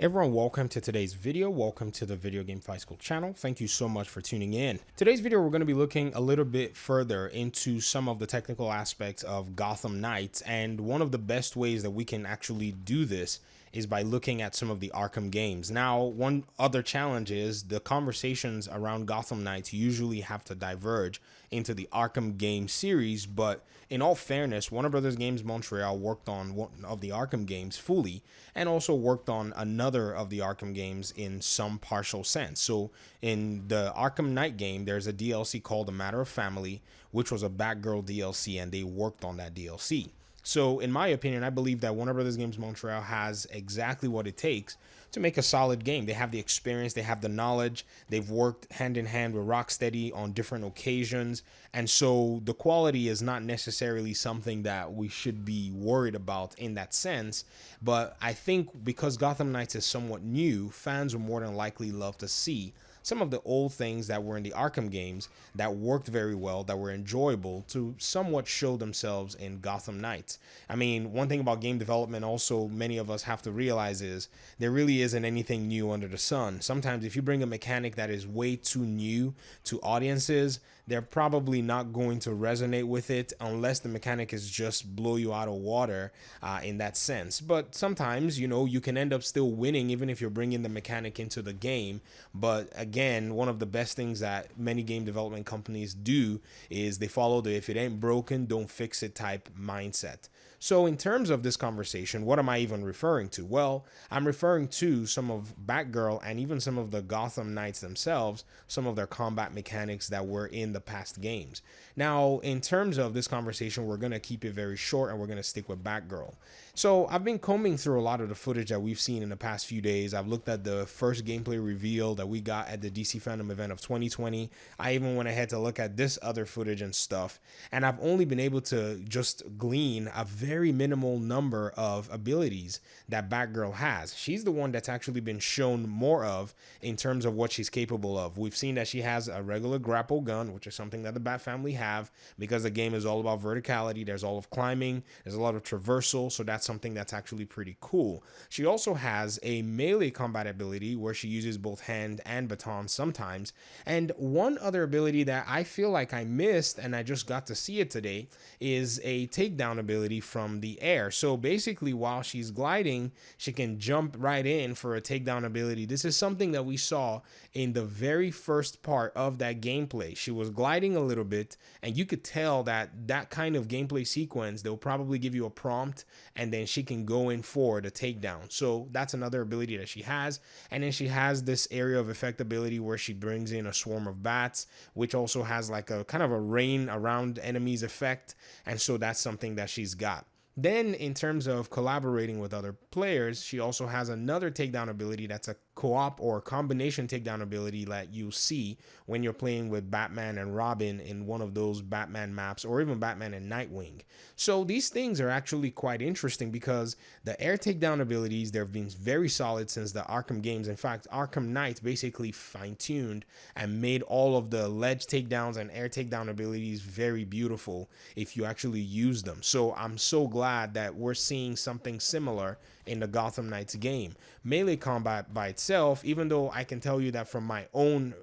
Everyone, welcome to today's video. Welcome to the Video Game Fight School channel. Thank you so much for tuning in. Today's video, we're going to be looking a little bit further into some of the technical aspects of Gotham Knights, and one of the best ways that we can actually do this is by looking at some of the Arkham games. Now, one other challenge is the conversations around Gotham Knights usually have to diverge into the Arkham game series, but in all fairness, Warner Brothers Games Montreal worked on one of the Arkham games fully and also worked on another of the Arkham games in some partial sense. So in the Arkham Knight game, there's a DLC called A Matter of Family, which was a Batgirl DLC, and they worked on that DLC. So in my opinion, I believe that Warner Brothers Games Montreal has exactly what it takes to make a solid game. They have the experience, they have the knowledge, they've worked hand in hand with Rocksteady on different occasions, and so the quality is not necessarily something that we should be worried about in that sense. But I think because Gotham Knights is somewhat new, fans will more than likely love to see some of the old things that were in the Arkham games that worked very well, that were enjoyable, to somewhat show themselves in Gotham Knights. I mean, one thing about game development also many of us have to realize is there really isn't anything new under the sun. Sometimes if you bring a mechanic that is way too new to audiences, they're probably not going to resonate with it unless the mechanic is just blow you out of water in that sense. But sometimes, you know, you can end up still winning even if you're bringing the mechanic into the game. But again, one of the best things that many game development companies do is they follow the if it ain't broken, don't fix it type mindset. So in terms of this conversation, what am I even referring to? Well, I'm referring to some of Batgirl and even some of the Gotham Knights themselves, some of their combat mechanics that were in the past games. Now, in terms of this conversation, we're going to keep it very short and we're going to stick with Batgirl. So I've been combing through a lot of the footage that we've seen in the past few days. I've looked at the first gameplay reveal that we got at the DC Fandom event of 2020. I even went ahead to look at this other footage and stuff, and I've only been able to just glean a very minimal number of abilities that Batgirl has. She's the one that's actually been shown more of in terms of what she's capable of. We've seen that she has a regular grapple gun, which is something that the Bat family have because the game is all about verticality. There's all of climbing, there's a lot of traversal, so that's something that's actually pretty cool. She also has a melee combat ability where she uses both hand and baton sometimes. And one other ability that I feel like I missed and I just got to see it today is a takedown ability from the air. So basically, while she's gliding, she can jump right in for a takedown ability. This is something that we saw in the very first part of that gameplay. She was gliding a little bit, and you could tell that that kind of gameplay sequence, they'll probably give you a prompt, and then she can go in for the takedown. So that's another ability that she has. And then she has this area of effect ability where she brings in a swarm of bats, which also has like a kind of a rain around enemies effect. And so that's something that she's got. Then in terms of collaborating with other players, she also has another takedown ability that's a co-op or combination takedown ability that you see when you're playing with Batman and Robin in one of those Batman maps, or even Batman and Nightwing. So these things are actually quite interesting because the air takedown abilities, they've been very solid since the Arkham games. In fact, Arkham Knight basically fine-tuned and made all of the ledge takedowns and air takedown abilities very beautiful if you actually use them. So I'm so glad that we're seeing something similar in the Gotham Knights game. Melee combat by itself, even though I can tell you that from my own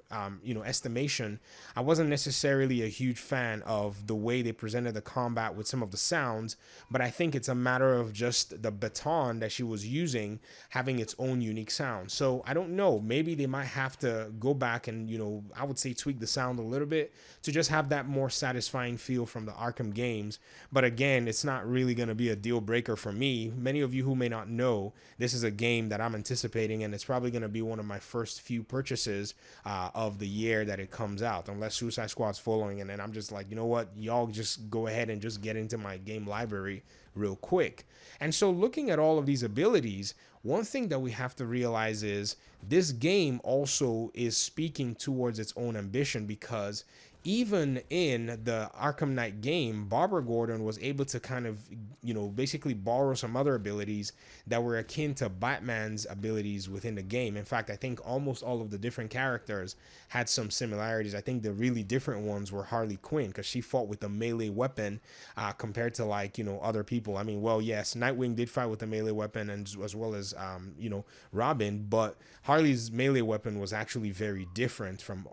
estimation, I wasn't necessarily a huge fan of the way they presented the combat with some of the sounds, but I think it's a matter of just the baton that she was using having its own unique sound. So I don't know, maybe they might have to go back and, I would say tweak the sound a little bit to just have that more satisfying feel from the Arkham games. But again, it's not really going to be a deal breaker for me. Many of you who may not know, this is a game that I'm anticipating, and it's probably going to be one of my first few purchases of the year that it comes out, unless Suicide Squad's following, and then I'm just like, you know what, y'all just go ahead and just get into my game library real quick. And so looking at all of these abilities, one thing that we have to realize is this game also is speaking towards its own ambition, because even in the Arkham Knight game, Barbara Gordon was able to kind of, basically borrow some other abilities that were akin to Batman's abilities within the game. In fact, I think almost all of the different characters had some similarities. I think the really different ones were Harley Quinn, because she fought with a melee weapon compared to, like, other people. I mean, well, yes, Nightwing did fight with a melee weapon, and as well as, Robin, but Harley's melee weapon was actually very different from,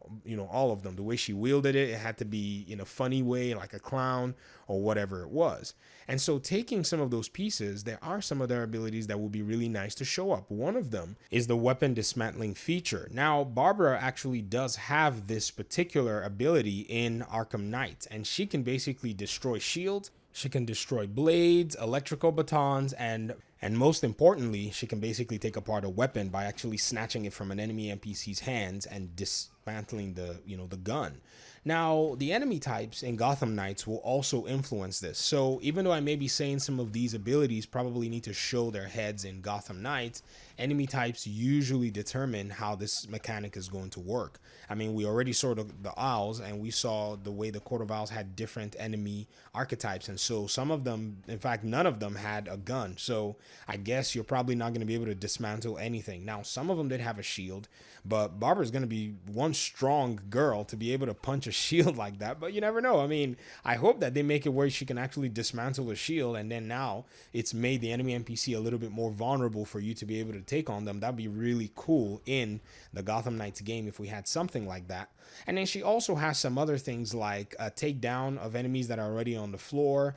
all of them. The way she wielded it had to be in a funny way, like a clown or whatever it was. And so taking some of those pieces, there are some of their abilities that will be really nice to show up. One of them is the weapon dismantling feature. Now, Barbara actually does have this particular ability in Arkham Knight, and she can basically destroy shields. She can destroy blades, electrical batons, and most importantly, she can basically take apart a weapon by actually snatching it from an enemy NPC's hands and dismantling the gun. Now, the enemy types in Gotham Knights will also influence this. So even though I may be saying some of these abilities probably need to show their heads in Gotham Knights, enemy types usually determine how this mechanic is going to work. I mean, we already saw the Owls, and we saw the way the Court of Owls had different enemy archetypes. And so some of them, in fact, none of them had a gun. So I guess you're probably not going to be able to dismantle anything. Now, some of them did have a shield, but Barbara's going to be one strong girl to be able to punch a shield like that. But you never know. I mean, I hope that they make it where she can actually dismantle a shield, and then now it's made the enemy NPC a little bit more vulnerable for you to be able to take on them. That'd be really cool in the Gotham Knights game if we had something like that. And then she also has some other things like a takedown of enemies that are already on the floor.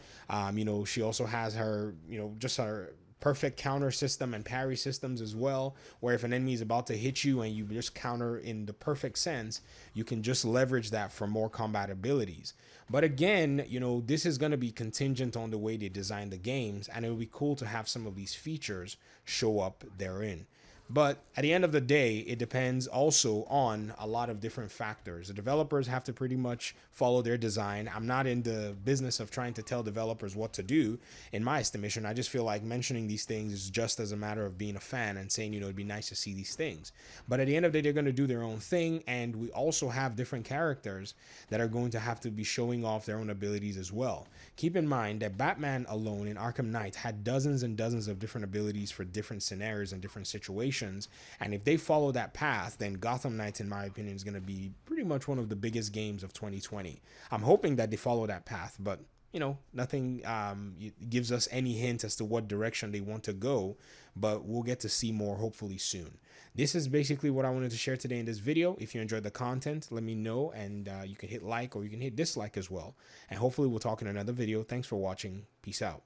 She also has her, just her perfect counter system and parry systems as well, where if an enemy is about to hit you and you just counter in the perfect sense, you can just leverage that for more combat abilities. But again, this is going to be contingent on the way they design the games, and it would be cool to have some of these features show up therein. But at the end of the day, it depends also on a lot of different factors. The developers have to pretty much follow their design. I'm not in the business of trying to tell developers what to do. In my estimation, I just feel like mentioning these things is just as a matter of being a fan and saying, it'd be nice to see these things. But at the end of the day, they're going to do their own thing. And we also have different characters that are going to have to be showing off their own abilities as well. Keep in mind that Batman alone in Arkham Knight had dozens and dozens of different abilities for different scenarios and different situations. And if they follow that path, then Gotham Knights, in my opinion, is going to be pretty much one of the biggest games of 2020. I'm hoping that they follow that path, but nothing gives us any hint as to what direction they want to go, but we'll get to see more hopefully soon. This is basically what I wanted to share today in this video. If you enjoyed the content, let me know, and you can hit like or you can hit dislike as well. And hopefully we'll talk in another video. Thanks for watching. Peace out.